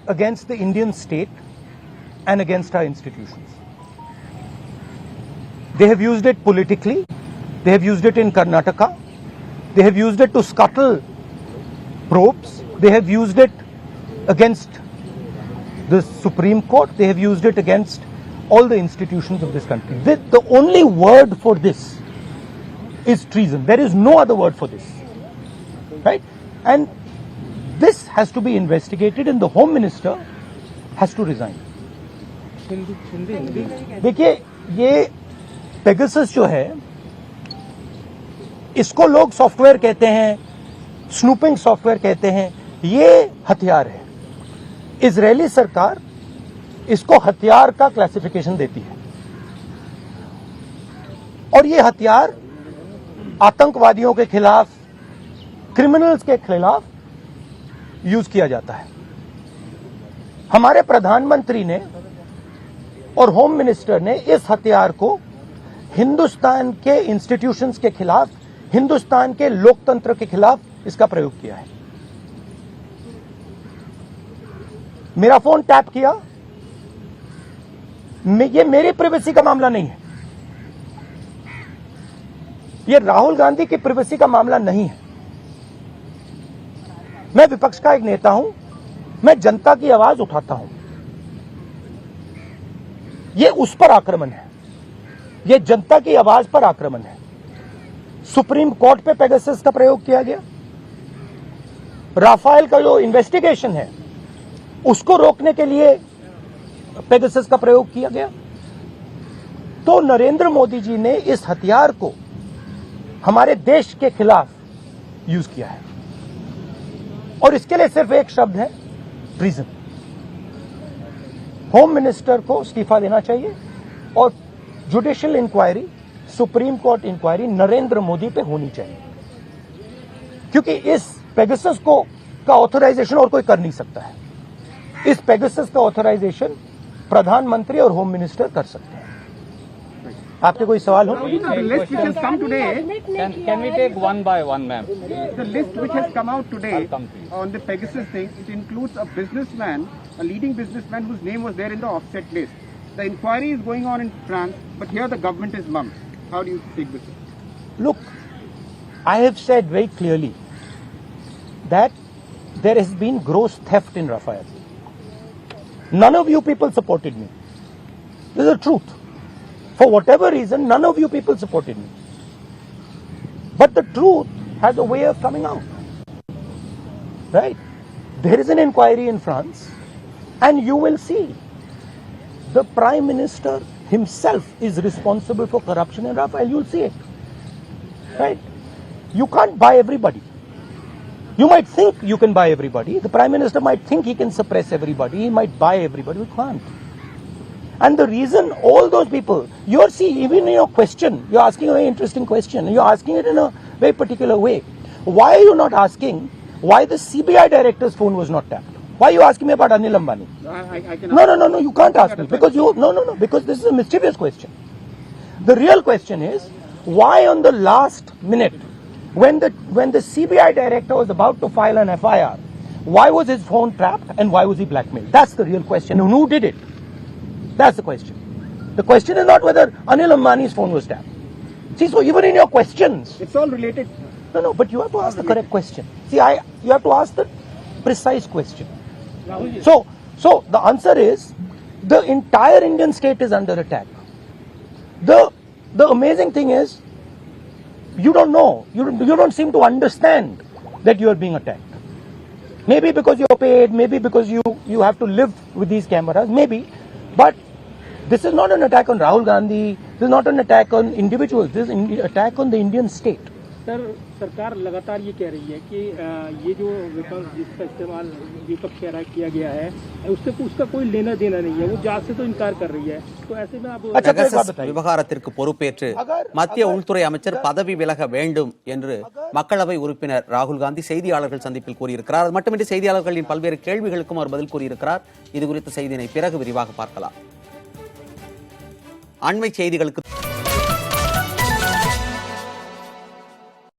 against the Indian state and against our institutions. They have used it politically. They have used it in Karnataka. They have used it to scuttle probes. They have used it against the Supreme Court. They have used it against all the institutions of this country. The only word for this is treason. There is no other word for this. Right? And this has to be investigated and the Home Minister has to resign. देखिए ये Pegasus जो है इसको लोग software कहते हैं, snooping software कहते हैं, ये हथियार है। इजरायली सरकार इसको हथियार का क्लासिफिकेशन देती है और ये हथियार आतंकवादियों के खिलाफ, क्रिमिनल्स के खिलाफ यूज किया जाता है। हमारे प्रधानमंत्री ने और होम मिनिस्टर ने इस हथियार को हिंदुस्तान के इंस्टीट्यूशंस के खिलाफ, हिंदुस्तान के लोकतंत्र के खिलाफ इसका प्रयोग किया है। मेरा फोन टैप किया, ये मेरी प्राइवेसी का मामला नहीं है, ये राहुल गांधी की प्राइवेसी का मामला नहीं है। मैं विपक्ष का एक नेता हूं, मैं जनता की आवाज उठाता हूं। ये उस पर आक्रमण है, ये जनता की आवाज पर आक्रमण है। सुप्रीम कोर्ट पे पेगासस का प्रयोग किया गया, राफेल का जो इन्वेस्टिगेशन है उसको रोकने के लिए पेगासस का प्रयोग किया गया। तो नरेंद्र मोदी जी ने इस हथियार को हमारे देश के खिलाफ यूज किया है और इसके लिए सिर्फ एक शब्द है, ट्रीजन। होम मिनिस्टर को इस्तीफा देना चाहिए और judicial inquiry, supreme court inquiry Narendra Modi पे होनी चाहिए, क्योंकि इस पेगासस को का ऑथराइजेशन और कोई कर नहीं सकता है। इस पेगासस का ऑथराइजेशन प्रधानमंत्री और होम मिनिस्टर कर सकते हैं। आपके कोई सवाल हो? The list which has come today, Can we take one by one, ma'am? the list which has come out today on the Pegasus thing, it includes a businessman, a leading businessman whose name was there in the offset list. The inquiry is going on in France, but here the government is mum. How do you take this? Look, I have said very clearly that there has been gross theft in Rafael. None of you people supported me. This is the truth. For whatever reason, none of you people supported me. But the truth has a way of coming out. Right? There is an inquiry in France, and you will see the Prime Minister himself is responsible for corruption in Rafael. You'll see it. Right? You can't buy everybody. You might think you can buy everybody. The Prime Minister might think he can suppress everybody. He might buy everybody. We can't. And the reason all those people, you're see, even in your question, you're asking a very interesting question. You're asking it in a very particular way. Why are you not asking why the CBI director's phone was not tapped? Why are you asking me about Anil Ambani? I can No, you can't ask me because because this is a mischievous question. The real question is, why on the last minute, when the CBI director was about to file an FIR, why was his phone tapped and why was he blackmailed? That's the real question. And who did it? That's the question. The question is not whether Anil Ambani's phone was tapped. See, so even in your questions, it's all related. No, but you have to ask the correct question. See, you have to ask the precise question. So the answer is, the entire Indian state is under attack. The amazing thing is, you don't know, you don't seem to understand that you are being attacked. Maybe because you're paid, maybe because you have to live with these cameras, maybe. But this is not an attack on Rahul Gandhi. This is not an attack on individuals. This is an attack on the Indian state. Sir, सरकार लगातार ये कह रही है कि ये जो विपक्ष जिसका इस्तेमाल विपक्ष कह रहा किया गया है उसका कोई लेना देना नहीं है, वो जांच से तो इनकार कर रही है। तो ऐसे में आप விவகாரத்திற்கு பொறுப்பேற்று மத்திய உள்துறை அமைச்சர் பதவி விலக வேண்டும் என்று மக்களவை உறுப்பினர் ராகுல் காந்தி செய்தியாளர்கள் சந்திப்பில் கூறியிருக்கிறார். அது மட்டுமின்றி செய்தியாளர்களின் பல்வேறு கேள்விகளுக்கும் அவர் பதில் கூறியிருக்கிறார். இது குறித்த செய்தியினை பிறகு விரிவாக பார்க்கலாம். அண்மை செய்திகளுக்கு